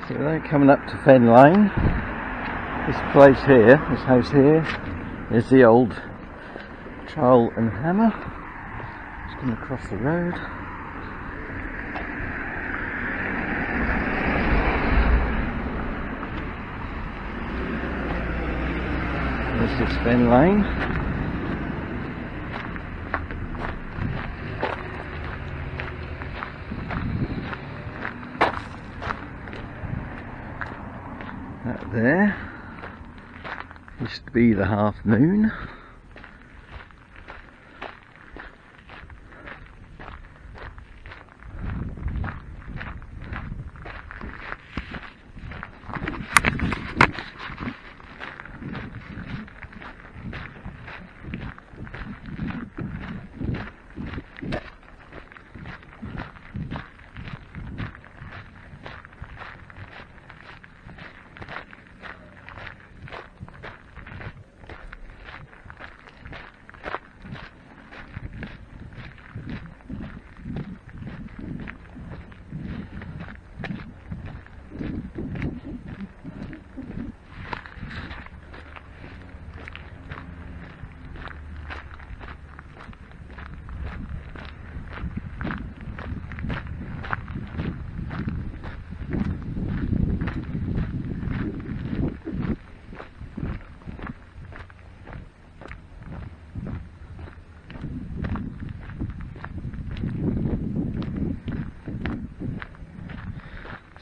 So we're coming up to Fen Lane. This place here, this house here, is the old trowel and hammer. Just going across the road. This is Fen Lane. That there used to be the Half Moon.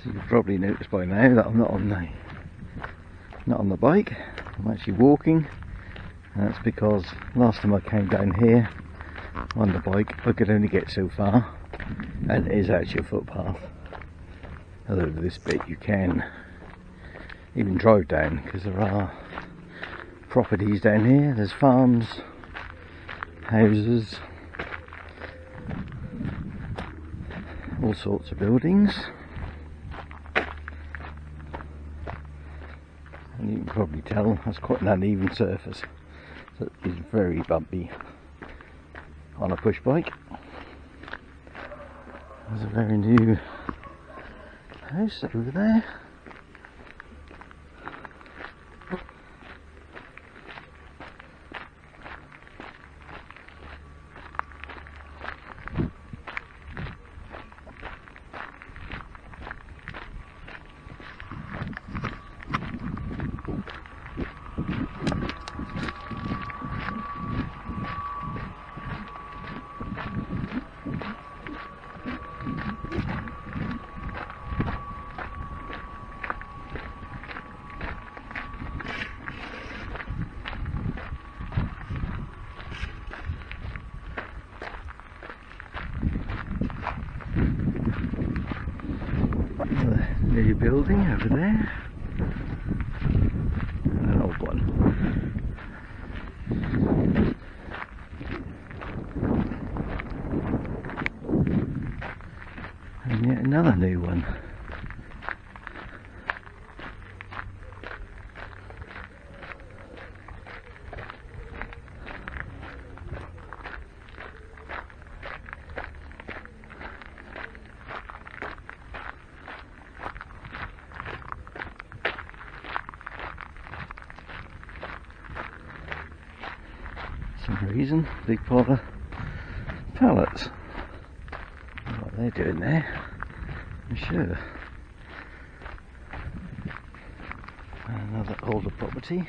You've probably noticed by now that I'm not on the bike. I'm actually walking, and that's because last time I came down here on the bike I could only get so far, and it is actually a footpath. Although this bit you can even drive down because there are properties down here. There's farms, houses, all sorts of buildings. And you can probably tell that's quite an uneven surface, so it's very bumpy on a push bike. There's a very new house over there. New building over there, and an old one, and yet another new one. Some reason, big pile of pallets. What they're doing there, I'm sure. Another older property.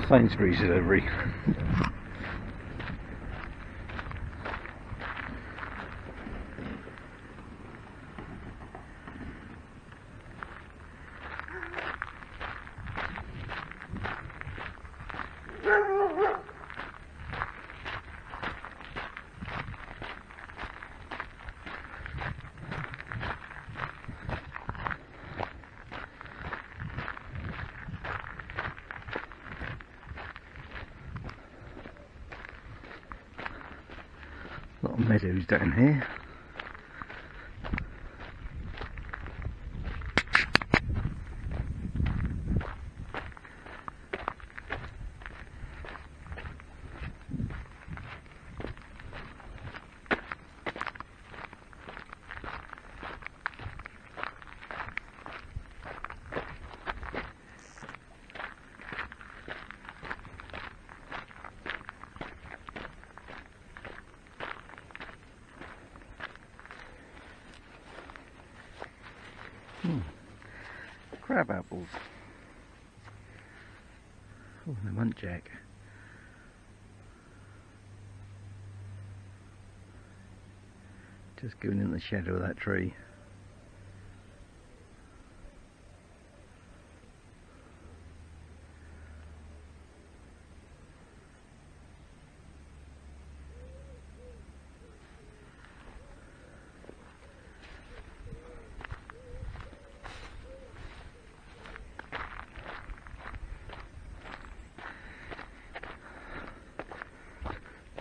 Sainsbury's delivery. meadows down here. Crab apples. Oh, the muntjac. Just going in the shadow of that tree.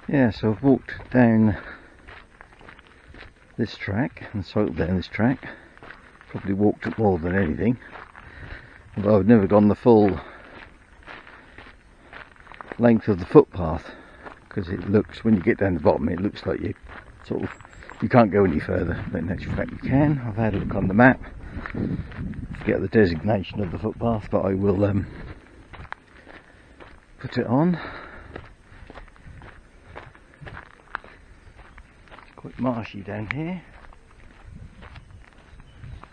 Yeah, so I've walked down this track and cycled down this track. Probably walked it more than anything. Although I've never gone the full length of the footpath, because it looks, when you get down the bottom, it looks like you can't go any further, but in actual fact you can. I've had a look on the map, forget the designation of the footpath, but I will put it on. Quite marshy down here,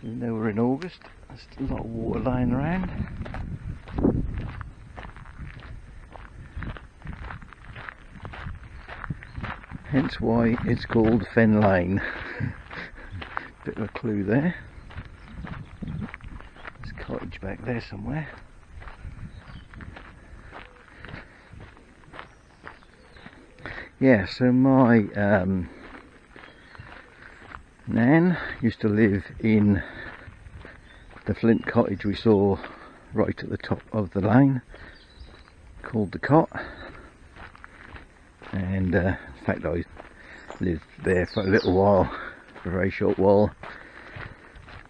even though we're in August. There's a lot of water lying around. Hence why it's called Fen Lane. Bit of a clue there. There's a cottage back there somewhere. Yeah, so my Nan used to live in the flint cottage we saw right at the top of the lane, called the Cot, and in fact I lived there for a little while, for a very short while,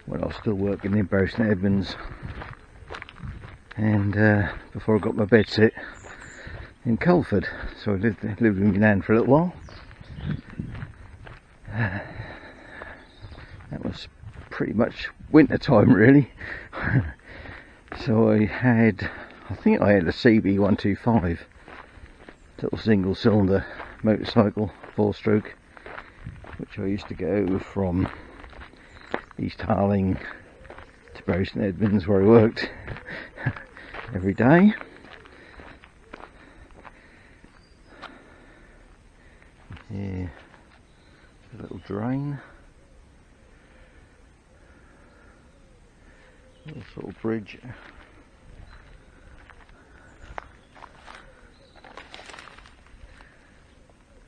when I was still working in Bury St Edmunds, and before I got my bedsit in Culford. So I lived with my Nan for a little while. That was pretty much winter time really. So I think I had a CB125 little single cylinder motorcycle, 4-stroke, which I used to go from East Harling to Bury St Edmunds, where I worked every day. Yeah, a little drain, little sort of bridge.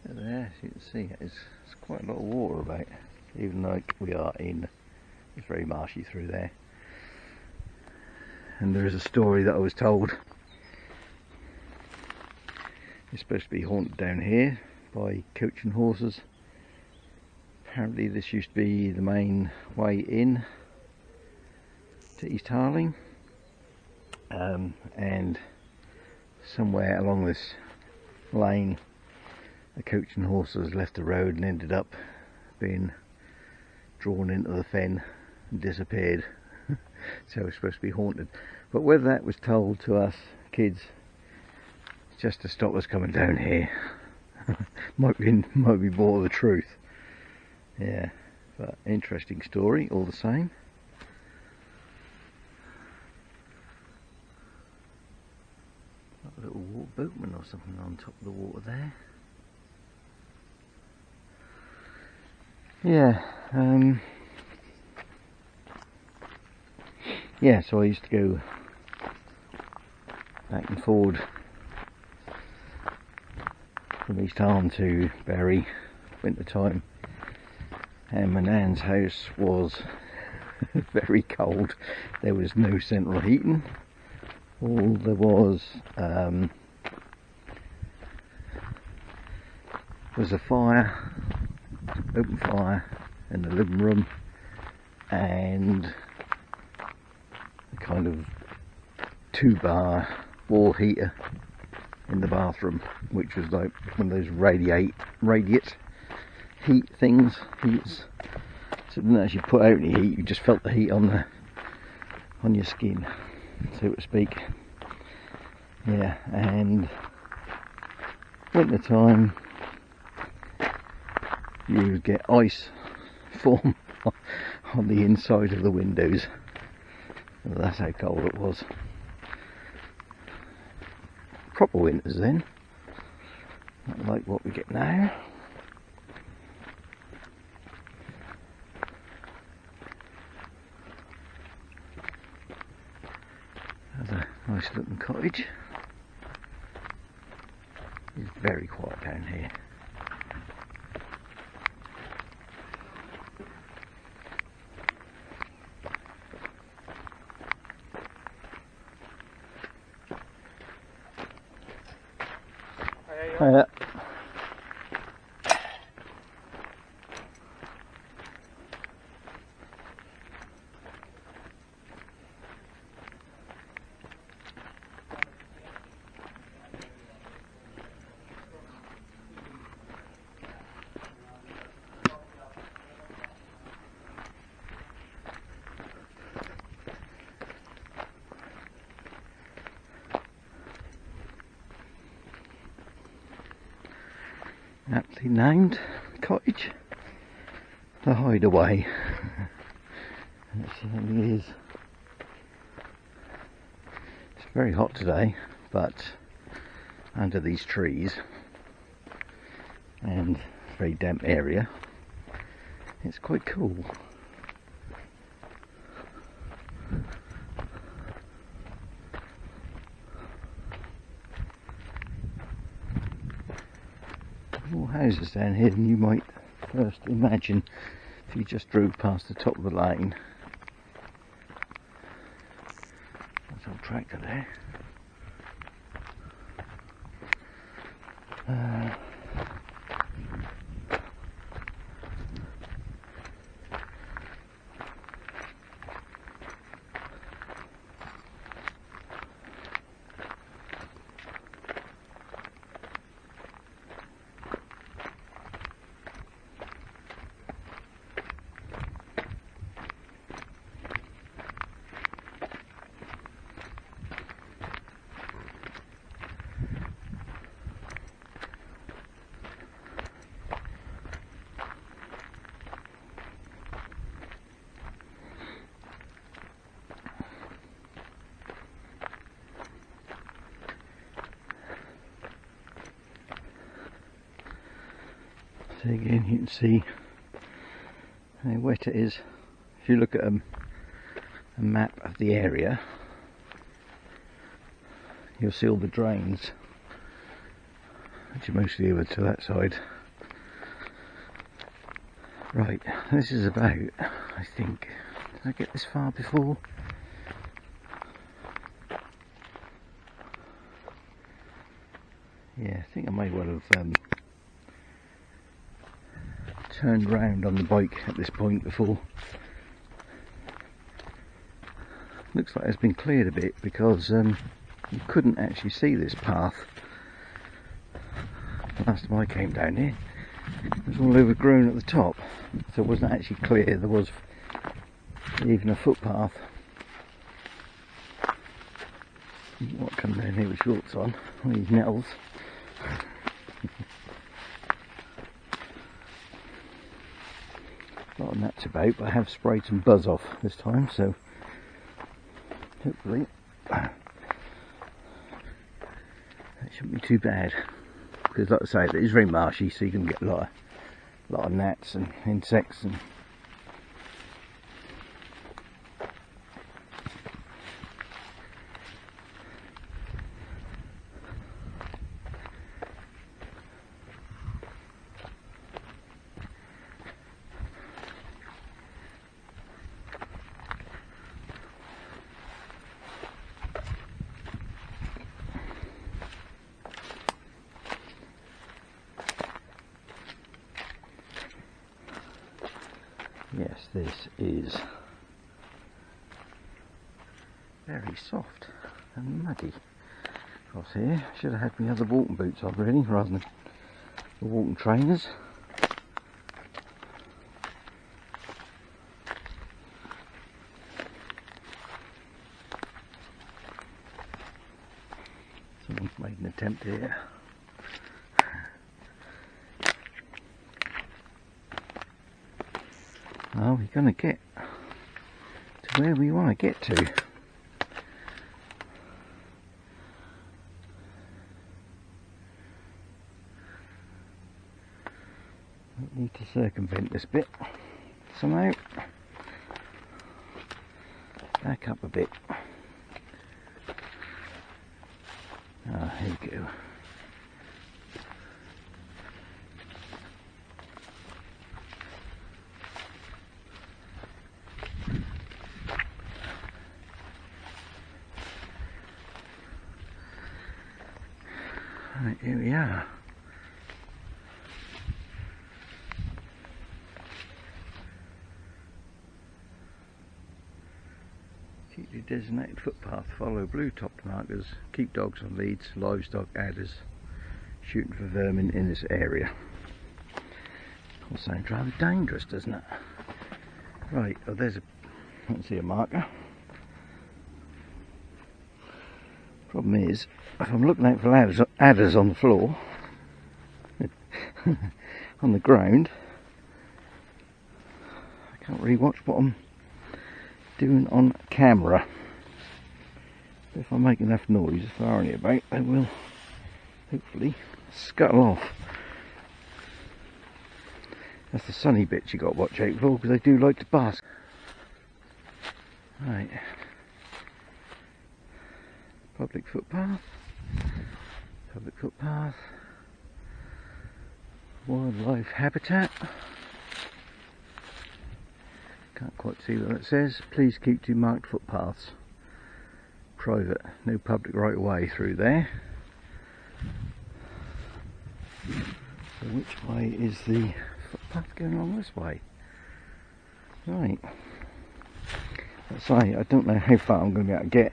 There, as you can see, it's quite a lot of water about, even though we are in, it's very marshy through there. And there is a story that I was told, it's supposed to be haunted down here by coach and horses. Apparently this used to be the main way in to East Harling, and somewhere along this lane a coach and horses left the road and ended up being drawn into the fen and disappeared. So it was supposed to be haunted, but whether that was told to us kids just to stop us coming down here might be more the truth. Yeah, but interesting story all the same. Got a little boatman or something on top of the water there. Yeah, yeah, so I used to go back and forward from East Harlem to Bury winter time, and my Nan's house was very cold. There was no central heating. All there was a fire open fire in the living room, and a kind of 2-bar wall heater in the bathroom, which was like one of those radiate heat things. Heats. So it didn't actually put out any heat, you just felt the heat on your skin, so to speak. Yeah, and winter time you would get ice form on the inside of the windows. That's how cold it was. Proper winters then, not like what we get now. There's a nice looking cottage. It's very quiet down here. Hiya. Aptly named cottage, the hideaway. It certainly is. It's very hot today, but under these trees and very damp area, it's quite cool. More houses down here than you might first imagine if you just drove past the top of the lane. That's our tractor there. So again, you can see how wet it is. If you look at a map of the area, you'll see all the drains, which are mostly over to that side. Right, this is about, I think, did I get this far before? Yeah, I think I may well have turned round on the bike at this point before. Looks like it's been cleared a bit because you couldn't actually see this path last time I came down here. It was all overgrown at the top, so it wasn't actually clear. There was even a footpath. What come down here with shorts on? These nettles. A lot of gnats about, but I have sprayed some buzz off this time, so hopefully that shouldn't be too bad. Because, like I say, it is very marshy, so you can get a lot of gnats and insects and This is very soft and muddy across here. Should have had my other walking boots on really, rather than the walking trainers. Someone's made an attempt here. Well, we're going to get to where we want to get to. We need to circumvent this bit somehow. Back up a bit. Ah, here we go. Right, here we are. Keep your designated footpath, follow blue topped markers, keep dogs on leads, livestock, adders, shooting for vermin in this area. All sounds rather dangerous, doesn't it? Right, oh there's a, I can see a marker. Problem is, if I'm looking out for adders on the floor, on the ground, I can't really watch what I'm doing on camera. But if I make enough noise far and about, they will hopefully scuttle off. That's the sunny bits you got to watch out for, because they do like to bask. Right. Public footpath, wildlife habitat. Can't quite see what it says. Please keep to marked footpaths. Private, no public right of way through there. So which way is the footpath going along this way? Right. Let's say I don't know how far I'm going to be able to get.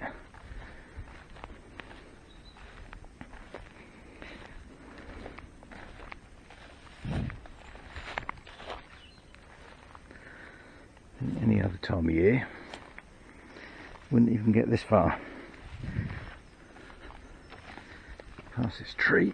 Any other time of year wouldn't even get this far. Past this tree.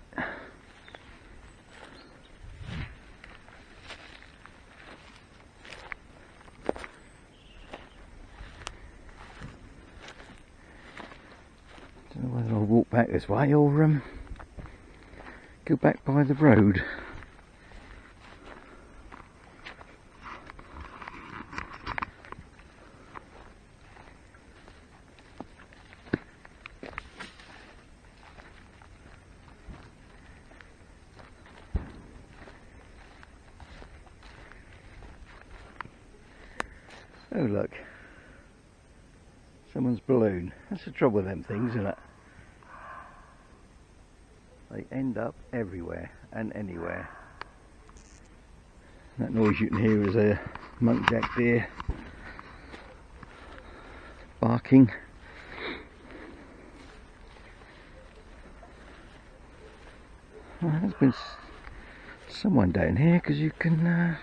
Don't know whether I'll walk back this way or go back by the road. Oh look, someone's balloon. That's the trouble with them things, isn't it? They end up everywhere and anywhere. That noise you can hear is a muntjac deer barking. Well, there's been someone down here, because you can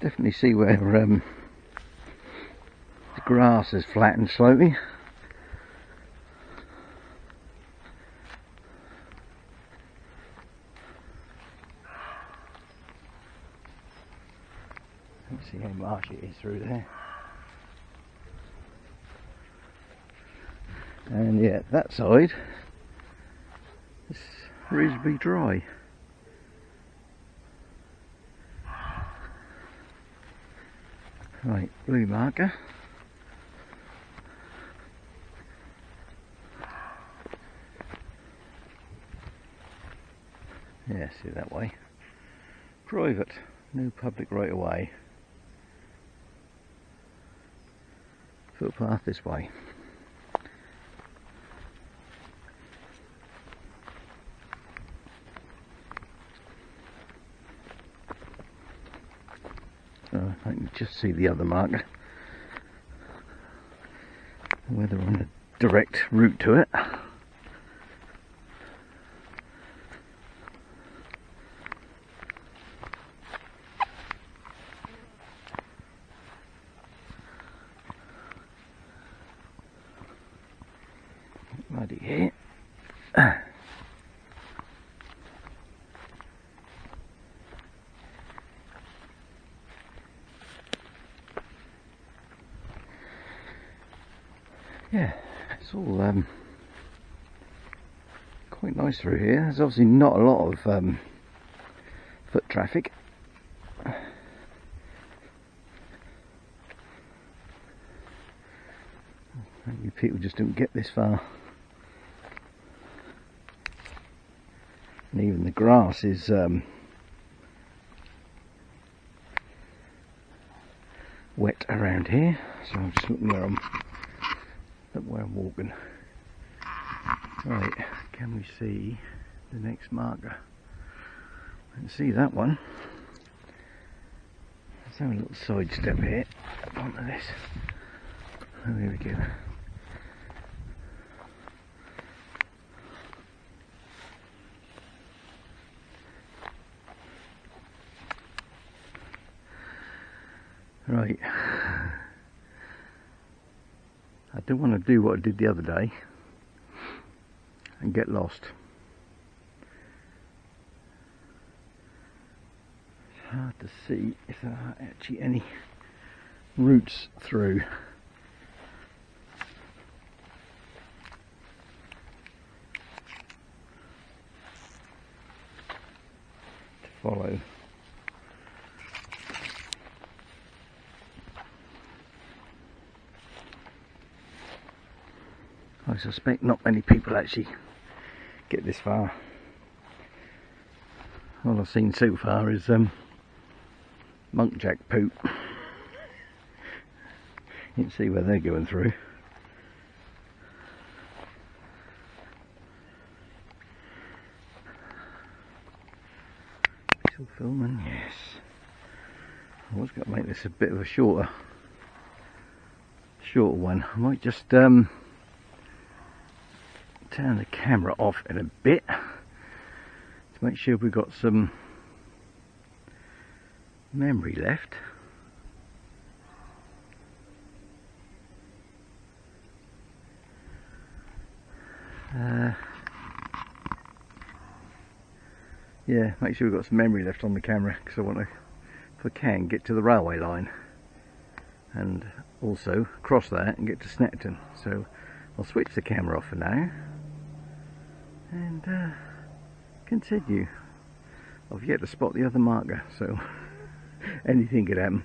definitely see where the grass is flattened slowly. Let's see how marsh it is through there. And yeah, that side is reasonably dry. Right, blue marker. Yeah, see that way. Private, no public right of way. Footpath this way. see the other marker, whether on a direct route to it. Muddy here. Yeah, it's all quite nice through here. There's obviously not a lot of foot traffic. Maybe people just don't get this far. And even the grass is wet around here, so I'm just looking where I'm walking. Right, can we see the next marker? I can see that one. Let's have a little side step here up onto this. Oh, there we go. Right, I don't want to do what I did the other day and get lost. It's hard to see if there are actually any routes through. To follow. I suspect not many people actually get this far. All I've seen so far is muntjac poop. You can see where they're going through. Still filming, yes. I was going to make this a bit of a shorter one. I might just turn the camera off in a bit to make sure we've got some memory left. Yeah, make sure we've got some memory left on the camera, because I want to, if I can, get to the railway line and also cross that and get to Snetterton. So I'll switch the camera off for now and continue. I've yet to spot the other marker, so anything could happen.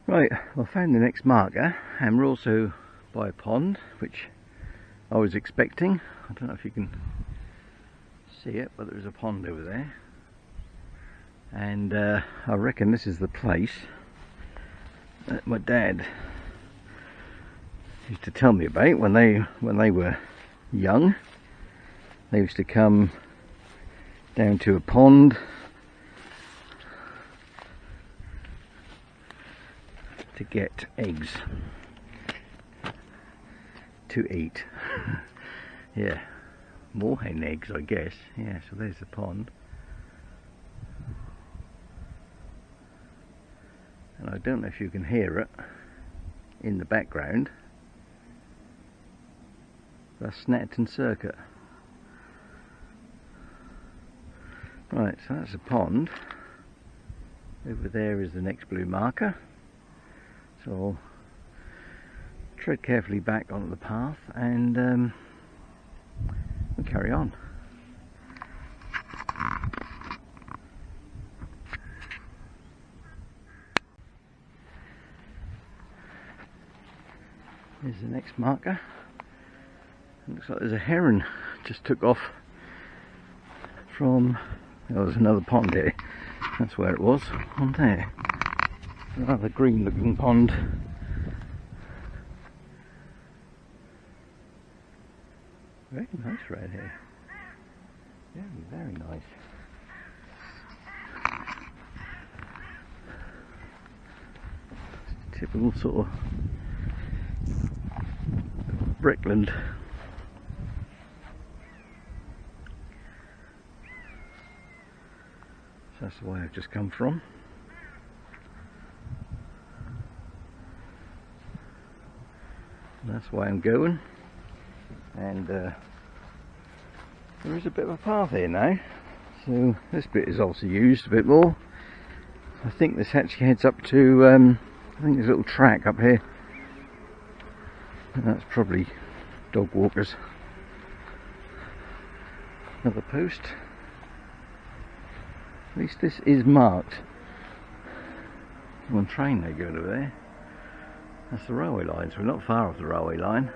Right, I found the next marker, and we're also by a pond, which I was expecting. I don't know if you can see it, but there's a pond over there, and I reckon this is the place that my dad used to tell me about when they were young. They used to come down to a pond to get eggs to eat. Yeah, moorhen eggs, I guess. Yeah, so there's the pond. And I don't know if you can hear it in the background. That's Snetterton Circuit. Right, so that's a pond. Over there is the next blue marker. So I'll tread carefully back onto the path and we'll carry on. Here's the next marker. Looks like there's a heron just took off from, oh, there's another pond here. That's where it was, on there. Another green looking pond. Very nice right here. Yeah, very nice. Typical sort of brickland. So that's the way I've just come from. And that's the way I'm going. And there is a bit of a path here now. So this bit is obviously used a bit more. I think this actually heads up to, I think there's a little track up here. And that's probably dog walkers. Another post. At least this is marked. One train they go over there. That's the railway line, so we're not far off the railway line.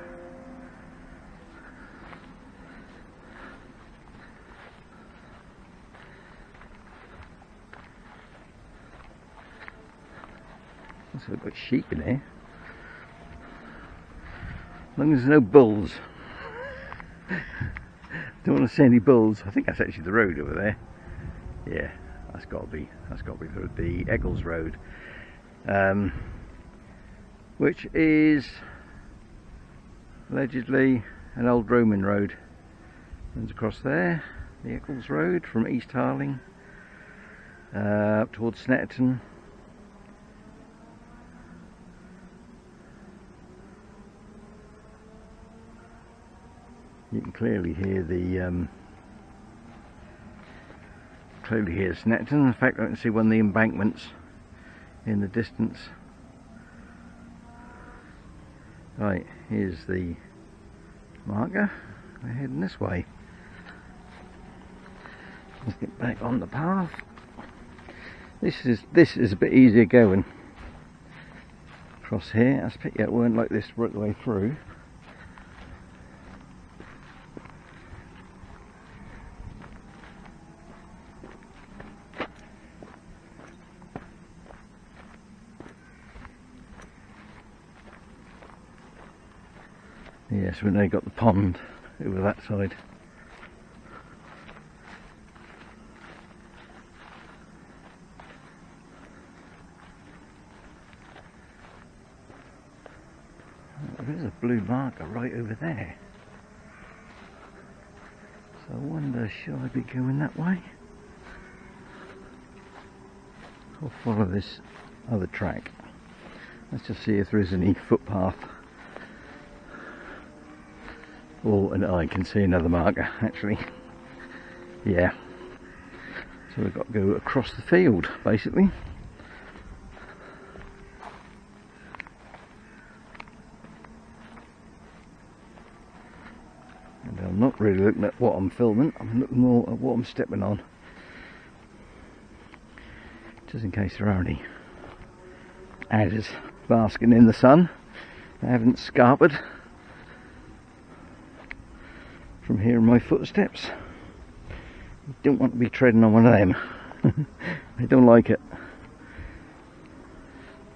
Looks like we've got sheep in here. As long as there's no bulls. Don't want to see any bulls. I think that's actually the road over there. Yeah, that's got to be the Eccles Road, which is allegedly an old Roman road. Runs across there, the Eccles Road from East Harling up towards Snetterton. You can clearly hear the Snetterton. In fact, I can see one of the embankments in the distance. Right, here's the marker. We're heading this way. Let's get back on the path. This is a bit easier going across here. I expect it weren't like this right the way through. Yes, we've now got the pond over that side. There's a blue marker right over there. So I wonder, should I be going that way? Or follow this other track? Let's just see if there is any footpath. Oh, and I can see another marker actually. Yeah. So we've got to go across the field basically. And I'm not really looking at what I'm filming, I'm looking more at what I'm stepping on. Just in case there are any adders basking in the sun. They haven't scarpered from hearing my footsteps. You don't want to be treading on one of them. I don't like it.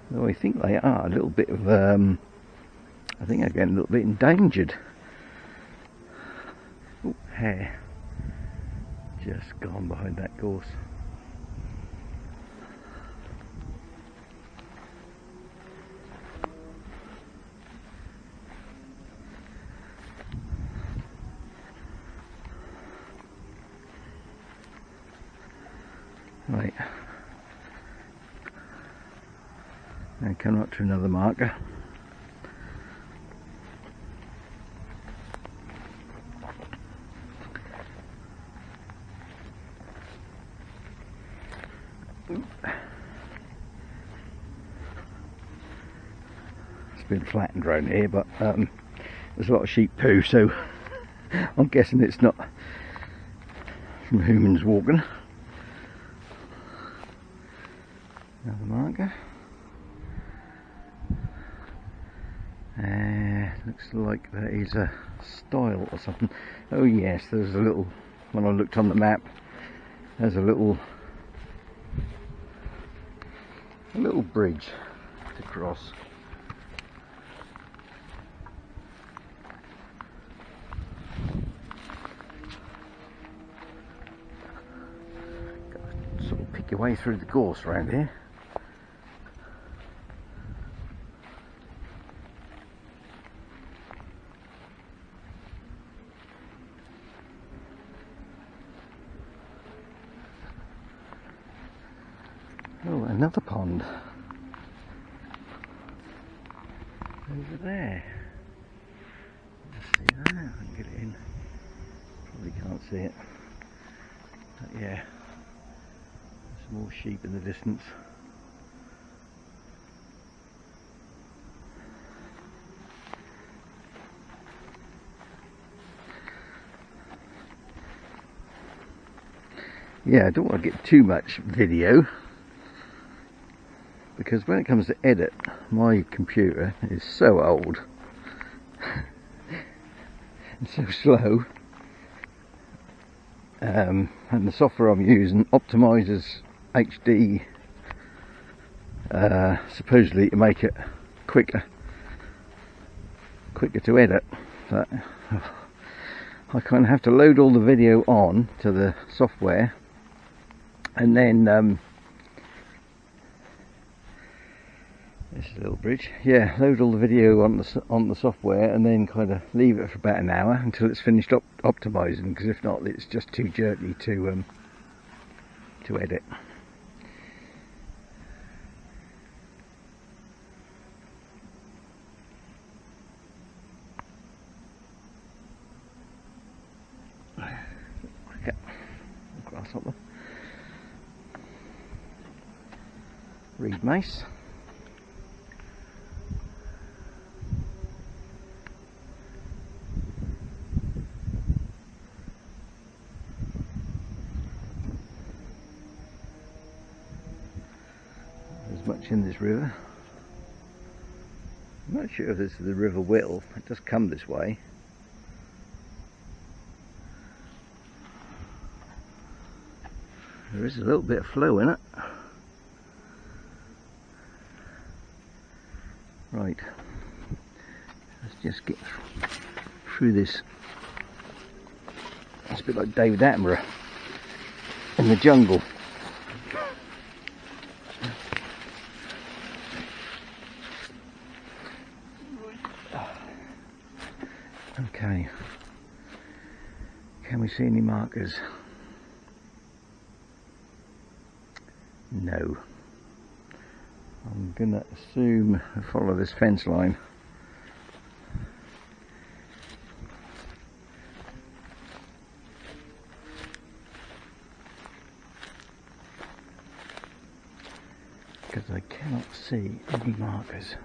Though I think they are a little bit of, I think they're getting a little bit endangered. Oh, hare. Just gone behind that gorse. Right, now come up to another marker. It's been flattened around here, but there's a lot of sheep poo, so I'm guessing it's not from humans walking. Another marker. Looks like there is a stile or something. Oh yes, there's a little, when I looked on the map, there's a little bridge to cross. Got to sort of pick your way through the gorse around here. another pond over there. See that? I can get it in. Probably can't see it. But yeah, some more sheep in the distance. Yeah, I don't want to get too much video, because when it comes to edit, my computer is so old and so slow, and the software I'm using optimises HD supposedly to make it quicker to edit, but I kind of have to load all the video on to the software, and then this is a little bridge. Yeah, load all the video on the software, and then kind of leave it for about an hour until it's finished optimizing. Because if not, it's just too jerky to edit. Okay, grasshopper. Reed mace. There's much in this river. I'm not sure if this is the River Wittle. It does come this way. There is a little bit of flow in it. Right, let's just get through this. It's a bit like David Attenborough in the jungle. Okay, can we see any markers? No. I'm going to assume I follow this fence line. Because I cannot see any markers.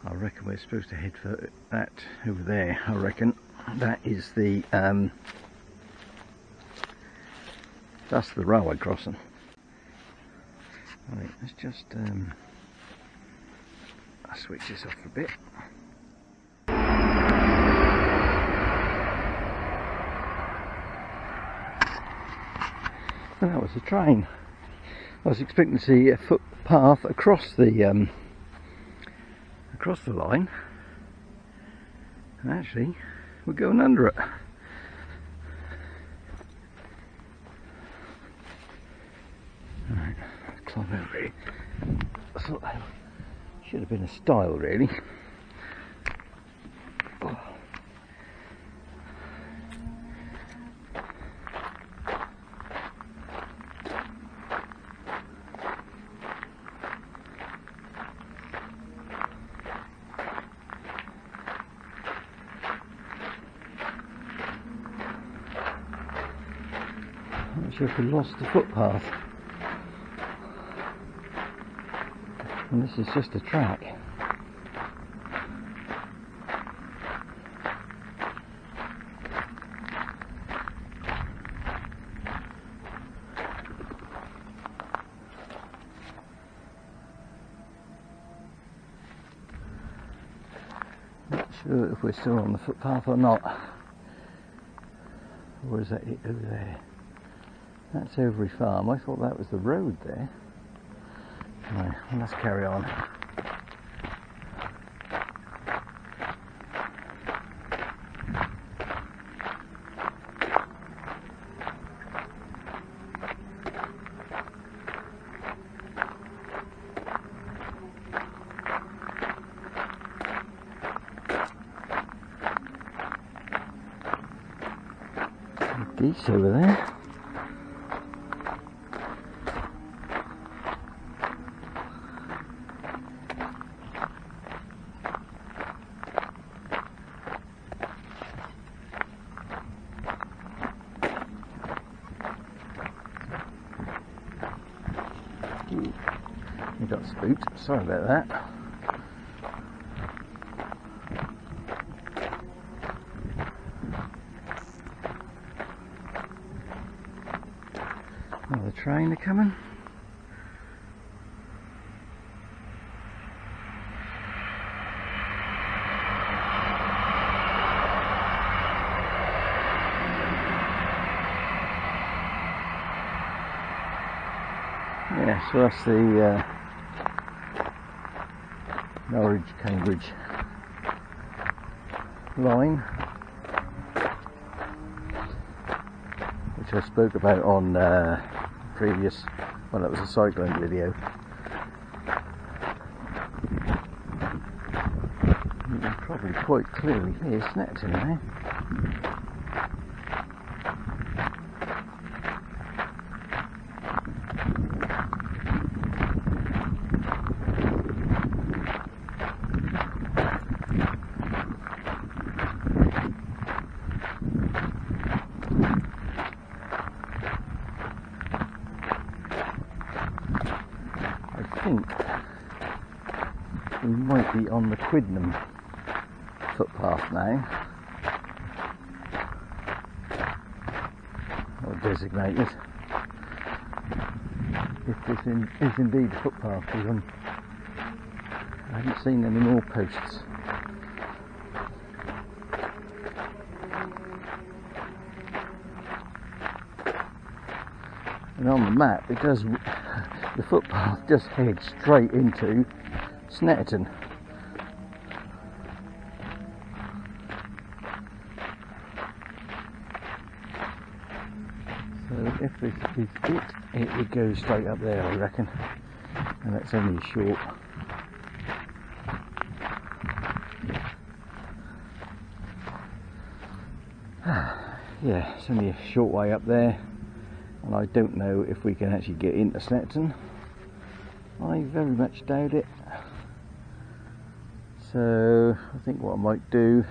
I reckon we're supposed to head for that over there. I reckon that is the that's the railway crossing. Right, let's just I'll switch this off for a bit. And that was the train. I was expecting to see a footpath across the line, and actually we're going under it. Right, climb over it. I thought that should have been a stile, really. Oh. I'm not sure if we lost the footpath. And this is just a track. Not sure if we're still on the footpath or not. Or is that it over there? That's Overy Farm. I thought that was the road there. Right, well, let's carry on. Some geese over there. We got spooked, sorry about that. Another train coming. Yeah, so that's the Norwich-Cambridge line, which I spoke about on previous, well, it was a cycling video. You can probably quite clearly hear Snetterton now. I think we might be on the Quidnam footpath now, or designated, if this is indeed the footpath, because I haven't seen any more posts. And on the map it does, the footpath just heads straight into Snetterton. So if this is it would go straight up there, I reckon, and that's only a short. Yeah, it's only a short way up there. And I don't know if we can actually get into Snetterton. I very much doubt it. So I think what I might do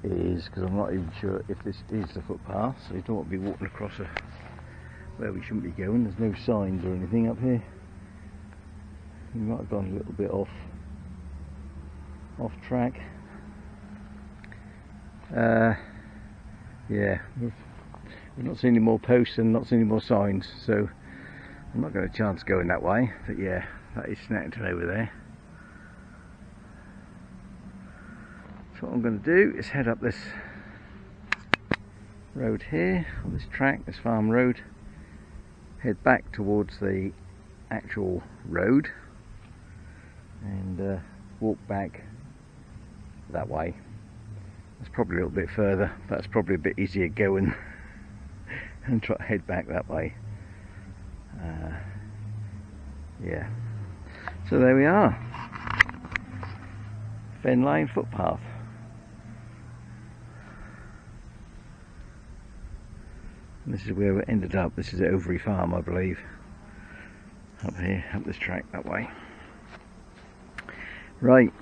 is, because I'm not even sure if this is the footpath, so you don't want to be walking across where we shouldn't be going. There's no signs or anything up here. We might have gone a little bit off track. Yeah. We've not seen any more posts and not seen any more signs, so I'm not going to chance going that way. But yeah, that is Snetterton over there. So what I'm going to do is head up this road here, on this track, this farm road, head back towards the actual road, and walk back that way. It's probably a little bit further, but it's probably a bit easier going. And try to head back that way. Yeah, so there we are, Fen Lane footpath. And this is where we ended up. This is at Overy Farm, I believe, up here, up this track that way. Right.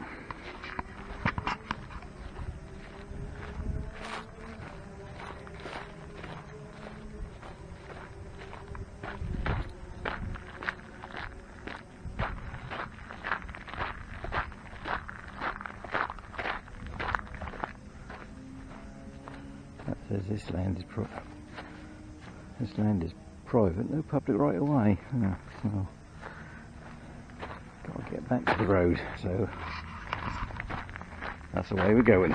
Says this land is private, no public right of way. Oh, well, got to get back to the road, so that's the way we're going.